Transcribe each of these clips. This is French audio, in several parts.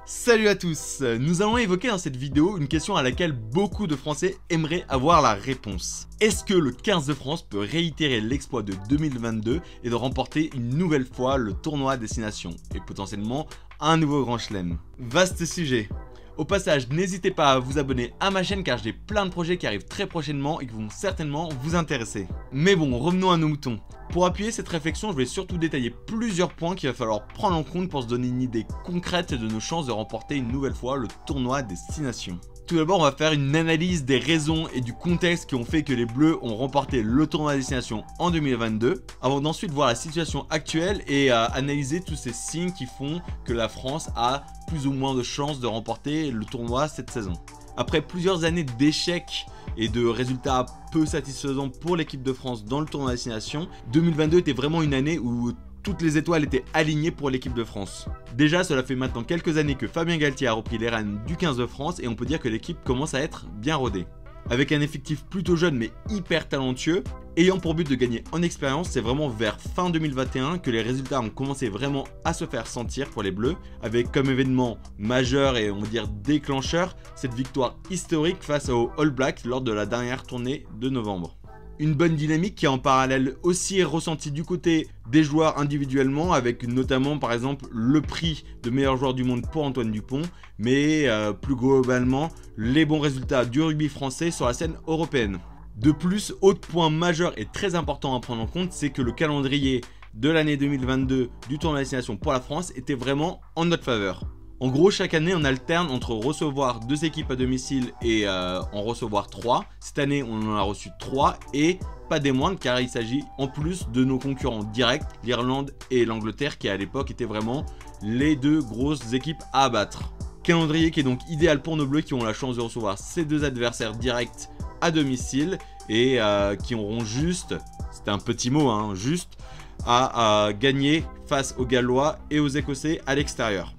Salut à tous. Nous allons évoquer dans cette vidéo une question à laquelle beaucoup de Français aimeraient avoir la réponse. Est-ce que le 15 de France peut réitérer l'exploit de 2022 et de remporter une nouvelle fois le tournoi Destination et potentiellement un nouveau Grand Chelem? Vaste sujet. Au passage, n'hésitez pas à vous abonner à ma chaîne car j'ai plein de projets qui arrivent très prochainement et qui vont certainement vous intéresser. Mais bon, revenons à nos moutons. Pour appuyer cette réflexion, je vais surtout détailler plusieurs points qu'il va falloir prendre en compte pour se donner une idée concrète de nos chances de remporter une nouvelle fois le tournoi Destination. Tout d'abord, on va faire une analyse des raisons et du contexte qui ont fait que les Bleus ont remporté le tournoi Destination en 2022, avant d'ensuite voir la situation actuelle et analyser tous ces signes qui font que la France a plus ou moins de chances de remporter le tournoi cette saison. Après plusieurs années d'échecs et de résultats peu satisfaisants pour l'équipe de France dans le tournoi Destination, 2022 était vraiment une année où toutes les étoiles étaient alignées pour l'équipe de France. Déjà, cela fait maintenant quelques années que Fabien Galtier a repris les rênes du 15 de France et on peut dire que l'équipe commence à être bien rodée. Avec un effectif plutôt jeune mais hyper talentueux, ayant pour but de gagner en expérience, c'est vraiment vers fin 2021 que les résultats ont commencé vraiment à se faire sentir pour les Bleus, avec comme événement majeur et on va dire déclencheur, cette victoire historique face aux All Blacks lors de la dernière tournée de novembre. Une bonne dynamique qui est en parallèle aussi ressentie du côté des joueurs individuellement, avec notamment par exemple le prix de meilleur joueur du monde pour Antoine Dupont, mais plus globalement les bons résultats du rugby français sur la scène européenne. De plus, autre point majeur et très important à prendre en compte, c'est que le calendrier de l'année 2022 du tournoi Destination pour la France était vraiment en notre faveur. En gros, chaque année, on alterne entre recevoir 2 équipes à domicile et en recevoir 3. Cette année, on en a reçu 3 et pas des moindres car il s'agit en plus de nos concurrents directs, l'Irlande et l'Angleterre qui à l'époque étaient vraiment les 2 grosses équipes à abattre. Calendrier qui est donc idéal pour nos Bleus qui ont la chance de recevoir ces 2 adversaires directs à domicile et qui auront juste, c'était un petit mot, hein, juste à gagner face aux Gallois et aux Écossais à l'extérieur.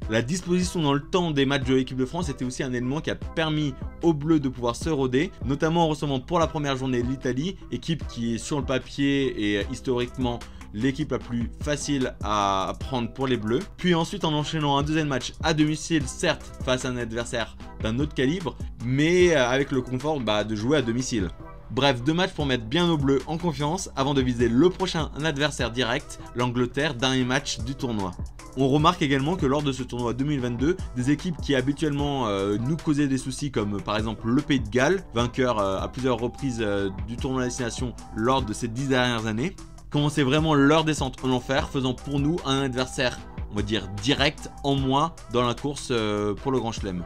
La disposition dans le temps des matchs de l'équipe de France était aussi un élément qui a permis aux Bleus de pouvoir se roder, notamment en recevant pour la première journée l'Italie, équipe qui est sur le papier et historiquement l'équipe la plus facile à prendre pour les Bleus. Puis ensuite en enchaînant un deuxième match à domicile, certes face à un adversaire d'un autre calibre, mais avec le confort de jouer à domicile. Bref, 2 matchs pour mettre bien nos Bleus en confiance avant de viser le prochain adversaire direct, l'Angleterre, dernier match du tournoi. On remarque également que lors de ce tournoi 2022, des équipes qui habituellement nous causaient des soucis comme par exemple le Pays de Galles, vainqueur à plusieurs reprises du tournoi Destination lors de ces 10 dernières années, commençaient vraiment leur descente en enfer, faisant pour nous un adversaire, on va dire direct, en moins dans la course pour le Grand Chelem.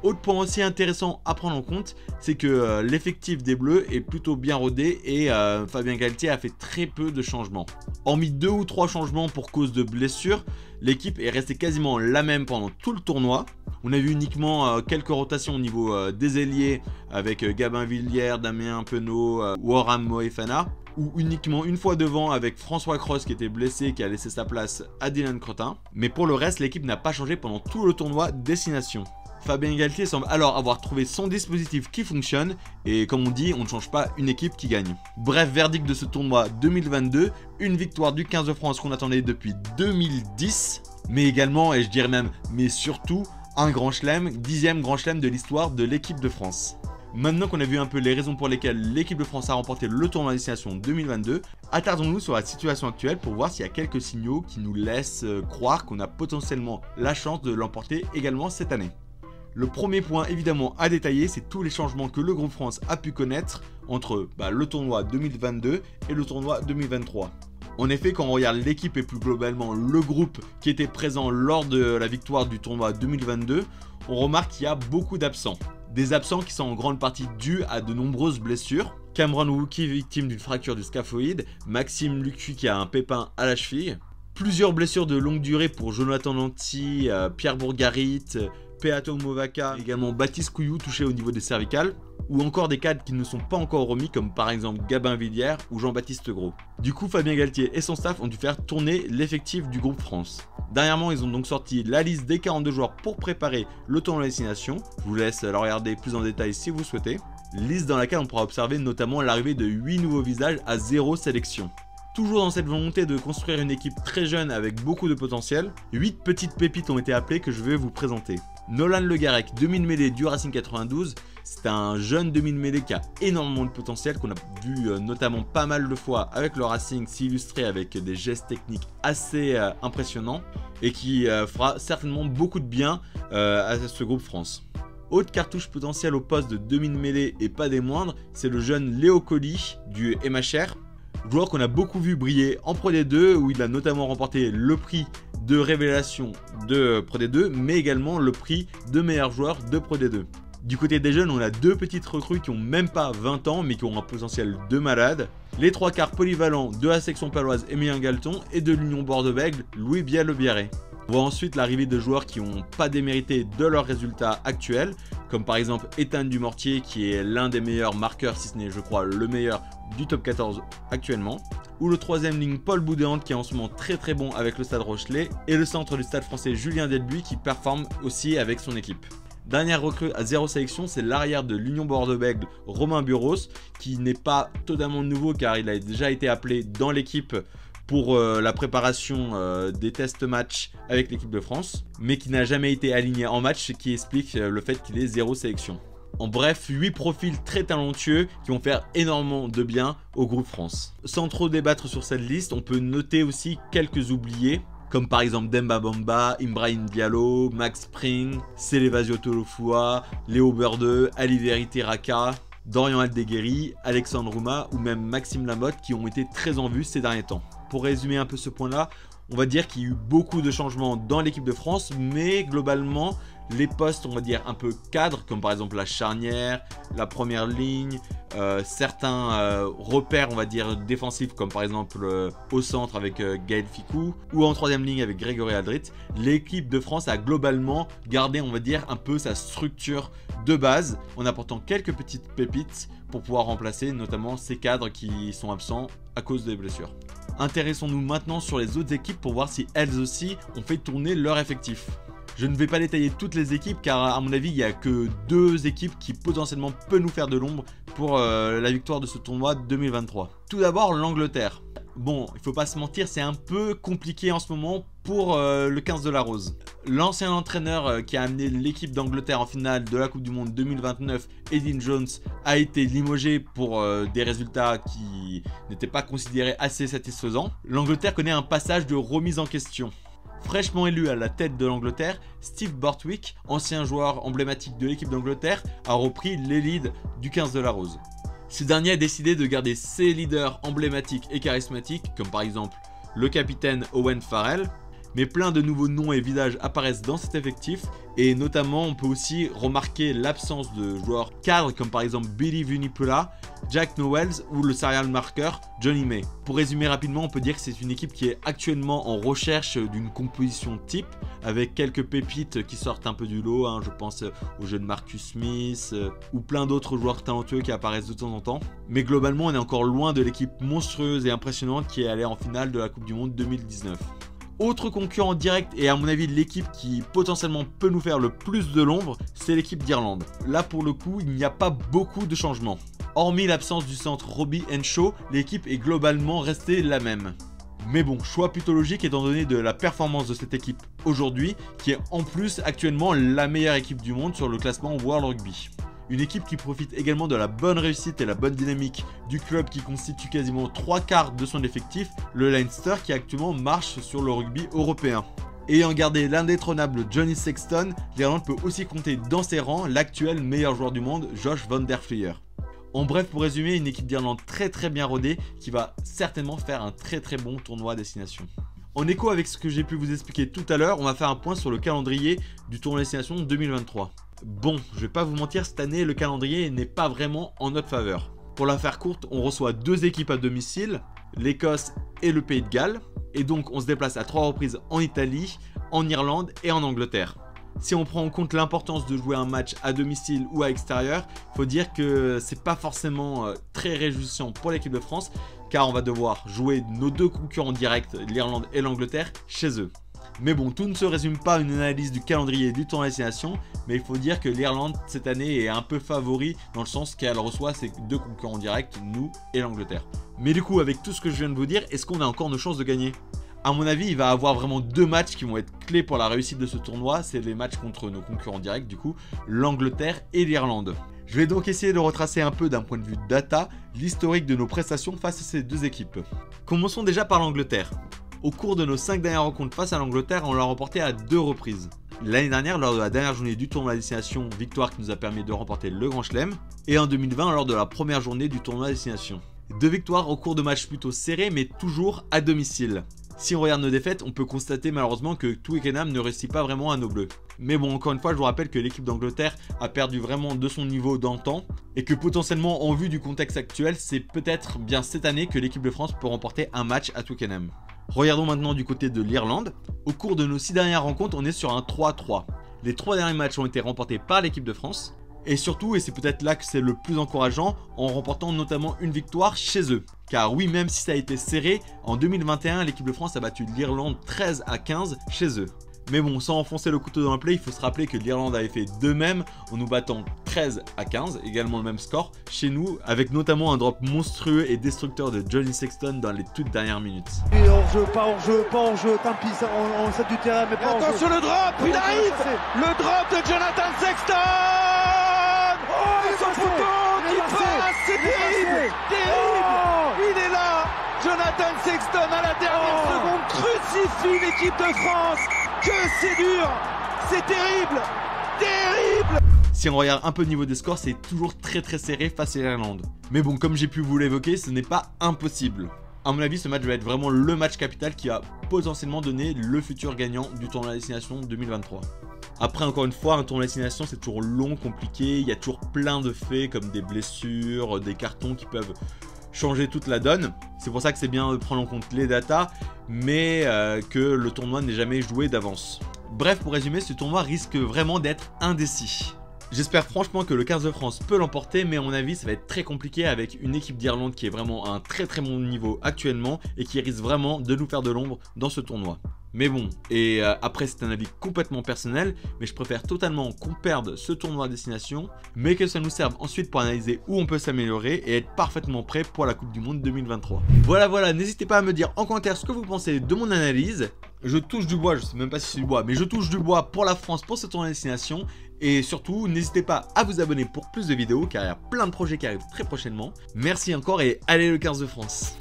Autre point aussi intéressant à prendre en compte, c'est que l'effectif des Bleus est plutôt bien rodé et Fabien Galtier a fait très peu de changements. Hormis 2 ou 3 changements pour cause de blessures, l'équipe est restée quasiment la même pendant tout le tournoi. On a vu uniquement quelques rotations au niveau des ailiers avec Gabin Villière, Damien Penaud ou Oram Moefana, ou uniquement une fois devant avec François Cros qui était blessé qui a laissé sa place à Dylan Crottin. Mais pour le reste, l'équipe n'a pas changé pendant tout le tournoi Destination. Fabien Galtier semble alors avoir trouvé son dispositif qui fonctionne et comme on dit, on ne change pas une équipe qui gagne. Bref, verdict de ce tournoi 2022, une victoire du 15 de France qu'on attendait depuis 2010, mais également, et je dirais même, mais surtout, un Grand Chelem, 10e Grand Chelem de l'histoire de l'équipe de France. Maintenant qu'on a vu un peu les raisons pour lesquelles l'équipe de France a remporté le tournoi Destination 2022, attardons-nous sur la situation actuelle pour voir s'il y a quelques signaux qui nous laissent croire qu'on a potentiellement la chance de l'emporter également cette année. Le premier point évidemment à détailler, c'est tous les changements que le groupe France a pu connaître entre le tournoi 2022 et le tournoi 2023. En effet, quand on regarde l'équipe et plus globalement le groupe qui était présent lors de la victoire du tournoi 2022, on remarque qu'il y a beaucoup d'absents. Des absents qui sont en grande partie dus à de nombreuses blessures. Cameron Wookie victime d'une fracture du scaphoïde, Maxime Lucu qui a un pépin à la cheville. Plusieurs blessures de longue durée pour Jonathan Lanty, Pierre Bourgarit, Peato Movaka, également Baptiste Couillou touché au niveau des cervicales, ou encore des cadres qui ne sont pas encore remis comme par exemple Gabin Villière ou Jean-Baptiste Gros. Du coup, Fabien Galtier et son staff ont dû faire tourner l'effectif du groupe France. Dernièrement, ils ont donc sorti la liste des 42 joueurs pour préparer le tournoi Destination. Je vous laisse la regarder plus en détail si vous souhaitez. Liste dans laquelle on pourra observer notamment l'arrivée de 8 nouveaux visages à 0 sélection. Toujours dans cette volonté de construire une équipe très jeune avec beaucoup de potentiel, 8 petites pépites ont été appelées que je vais vous présenter. Nolan Le Garec, demi-mêlée du Racing 92, c'est un jeune demi-mêlée qui a énormément de potentiel, qu'on a vu notamment pas mal de fois avec le Racing s'illustrer avec des gestes techniques assez impressionnants et qui fera certainement beaucoup de bien à ce groupe France. Autre cartouche potentielle au poste de demi-mêlée et pas des moindres, c'est le jeune Léo Colli du MHR. Joueur qu'on a beaucoup vu briller en Pro D2 où il a notamment remporté le prix de révélation de Pro D2 mais également le prix de meilleur joueur de Pro D2. Du côté des jeunes, on a deux petites recrues qui ont même pas 20 ans mais qui ont un potentiel de malade. Les trois quarts polyvalents de la section paloise Emilien Galton et de l'Union Bordeaux-Bègles Louis Biel-Biarré. On voit ensuite l'arrivée de joueurs qui n'ont pas démérité de leurs résultats actuels, comme par exemple Ethan Dumortier qui est l'un des meilleurs marqueurs, si ce n'est je crois le meilleur du top 14 actuellement, ou le troisième ligne Paul Boudéante qui est en ce moment très bon avec le Stade Rochelet, et le centre du Stade Français Julien Delbuy qui performe aussi avec son équipe. Dernière recrue à 0 sélection, c'est l'arrière de l'Union Bordeaux-Bègles, Romain Buros, qui n'est pas totalement nouveau car il a déjà été appelé dans l'équipe pour la préparation des tests match avec l'équipe de France, mais qui n'a jamais été aligné en match, ce qui explique le fait qu'il ait 0 sélection. En bref, 8 profils très talentueux qui vont faire énormément de bien au groupe France. Sans trop débattre sur cette liste, on peut noter aussi quelques oubliés, comme par exemple Demba Bamba, Ibrahim Diallo, Max Spring, Célevasio Tolofua, Léo Berdeux, Ali Verité Raka, Dorian Aldeguerri, Alexandre Rouma ou même Maxime Lamotte qui ont été très en vue ces derniers temps. Pour résumer un peu ce point-là, on va dire qu'il y a eu beaucoup de changements dans l'équipe de France, mais globalement, les postes, on va dire, un peu cadres, comme par exemple la charnière, la première ligne, certains repères, on va dire, défensifs, comme par exemple au centre avec Gaël Ficou, ou en troisième ligne avec Grégory Aldrit, l'équipe de France a globalement gardé, on va dire, un peu sa structure de base, en apportant quelques petites pépites pour pouvoir remplacer notamment ces cadres qui sont absents à cause des blessures. Intéressons-nous maintenant sur les autres équipes pour voir si elles aussi ont fait tourner leur effectif. Je ne vais pas détailler toutes les équipes car à mon avis il n'y a que 2 équipes qui potentiellement peuvent nous faire de l'ombre pour la victoire de ce tournoi 2023. Tout d'abord l'Angleterre. Bon, il faut pas se mentir, c'est un peu compliqué en ce moment pour le 15 de la Rose. L'ancien entraîneur qui a amené l'équipe d'Angleterre en finale de la Coupe du Monde 2029, Eddie Jones, a été limogé pour des résultats qui n'étaient pas considérés assez satisfaisants. L'Angleterre connaît un passage de remise en question. Fraîchement élu à la tête de l'Angleterre, Steve Borthwick, ancien joueur emblématique de l'équipe d'Angleterre, a repris les leads du 15 de la Rose. Ce dernier a décidé de garder ses leaders emblématiques et charismatiques, comme par exemple le capitaine Owen Farrell, mais plein de nouveaux noms et visages apparaissent dans cet effectif, et notamment on peut aussi remarquer l'absence de joueurs cadres comme par exemple Billy Vunipola, Jack Nowells ou le serial marqueur Johnny May. Pour résumer rapidement, on peut dire que c'est une équipe qui est actuellement en recherche d'une composition type, avec quelques pépites qui sortent un peu du lot, je pense au jeu de Marcus Smith ou plein d'autres joueurs talentueux qui apparaissent de temps en temps. Mais globalement on est encore loin de l'équipe monstrueuse et impressionnante qui est allée en finale de la Coupe du Monde 2019. Autre concurrent direct et à mon avis l'équipe qui potentiellement peut nous faire le plus de l'ombre, c'est l'équipe d'Irlande. Là pour le coup il n'y a pas beaucoup de changements. Hormis l'absence du centre Robbie Henshaw, l'équipe est globalement restée la même. Mais bon, choix plutôt logique étant donné de la performance de cette équipe aujourd'hui, qui est en plus actuellement la meilleure équipe du monde sur le classement World Rugby. Une équipe qui profite également de la bonne réussite et la bonne dynamique du club qui constitue quasiment 3/4 de son effectif, le Leinster qui actuellement marche sur le rugby européen. Ayant gardé l'indétrônable Johnny Sexton, l'Irlande peut aussi compter dans ses rangs l'actuel meilleur joueur du monde, Josh van der Flier. En bref, pour résumer, une équipe d'Irlande très bien rodée qui va certainement faire un très bon tournoi à destination. En écho avec ce que j'ai pu vous expliquer tout à l'heure, on va faire un point sur le calendrier du tournoi à destination 2023. Bon, je vais pas vous mentir, cette année le calendrier n'est pas vraiment en notre faveur. Pour la faire courte, on reçoit 2 équipes à domicile, l'Écosse et le Pays de Galles, et donc on se déplace à 3 reprises en Italie, en Irlande et en Angleterre. Si on prend en compte l'importance de jouer un match à domicile ou à extérieur, il faut dire que c'est pas forcément très réjouissant pour l'équipe de France, car on va devoir jouer nos 2 concurrents directs, l'Irlande et l'Angleterre, chez eux. Mais bon, tout ne se résume pas à une analyse du calendrier du tournoi destination, mais il faut dire que l'Irlande cette année est un peu favori dans le sens qu'elle reçoit ses deux concurrents directs, nous et l'Angleterre. Mais du coup, avec tout ce que je viens de vous dire, est-ce qu'on a encore nos chances de gagner? À mon avis, il va y avoir vraiment deux matchs qui vont être clés pour la réussite de ce tournoi. C'est les matchs contre nos concurrents directs, du coup, l'Angleterre et l'Irlande. Je vais donc essayer de retracer un peu d'un point de vue data l'historique de nos prestations face à ces deux équipes. Commençons déjà par l'Angleterre. Au cours de nos 5 dernières rencontres face à l'Angleterre, on l'a remporté à 2 reprises. L'année dernière, lors de la dernière journée du tournoi destination, victoire qui nous a permis de remporter le Grand Chelem, et en 2020 lors de la première journée du tournoi destination. 2 victoires au cours de matchs plutôt serrés, mais toujours à domicile. Si on regarde nos défaites, on peut constater malheureusement que Twickenham ne réussit pas vraiment à nos bleus. Mais bon, encore une fois, je vous rappelle que l'équipe d'Angleterre a perdu vraiment de son niveau d'antan et que potentiellement, en vue du contexte actuel, c'est peut-être bien cette année que l'équipe de France peut remporter un match à Twickenham. Regardons maintenant du côté de l'Irlande. Au cours de nos 6 dernières rencontres, on est sur un 3-3. Les 3 derniers matchs ont été remportés par l'équipe de France. Et surtout, et c'est peut-être là que c'est le plus encourageant, en remportant notamment une victoire chez eux. Car oui, même si ça a été serré, en 2021, l'équipe de France a battu l'Irlande 13-15 chez eux. Mais bon, sans enfoncer le couteau dans le plaie, il faut se rappeler que l'Irlande avait fait de même en nous battant 13-15, également le même score, chez nous, avec notamment un drop monstrueux et destructeur de Johnny Sexton dans les toutes dernières minutes. Et hors-jeu, pas hors-jeu, pas hors-jeu, tant pis, on sait du terrain, mais pas hors-jeu. Attention le drop, il arrive. Le drop de Jonathan Sexton. Oh, son photo qui passe, c'est terrible, terrible. Il est là, Jonathan Sexton à la dernière seconde crucifie l'équipe de France. Que c'est dur, c'est terrible, terrible. Si on regarde un peu le niveau des scores, c'est toujours très serré face à l'Irlande. Mais bon, comme j'ai pu vous l'évoquer, ce n'est pas impossible. À mon avis, ce match va être vraiment le match capital qui va potentiellement donner le futur gagnant du tournoi destination 2023. Après, encore une fois, un tournoi destination, c'est toujours long, compliqué, il y a toujours plein de faits comme des blessures, des cartons qui peuvent changer toute la donne. C'est pour ça que c'est bien de prendre en compte les datas, mais que le tournoi n'est jamais joué d'avance. Bref, pour résumer, ce tournoi risque vraiment d'être indécis. J'espère franchement que le 15 de France peut l'emporter, mais à mon avis ça va être très compliqué avec une équipe d'Irlande qui est vraiment à un très bon niveau actuellement et qui risque vraiment de nous faire de l'ombre dans ce tournoi. Mais bon, et après c'est un avis complètement personnel, mais je préfère totalement qu'on perde ce tournoi à destination, mais que ça nous serve ensuite pour analyser où on peut s'améliorer et être parfaitement prêt pour la Coupe du Monde 2023. Voilà, n'hésitez pas à me dire en commentaire ce que vous pensez de mon analyse. Je touche du bois, je sais même pas si c'est du bois, mais je touche du bois pour la France pour ce tournoi à destination. Et surtout, n'hésitez pas à vous abonner pour plus de vidéos, car il y a plein de projets qui arrivent très prochainement. Merci encore et allez le 15 de France!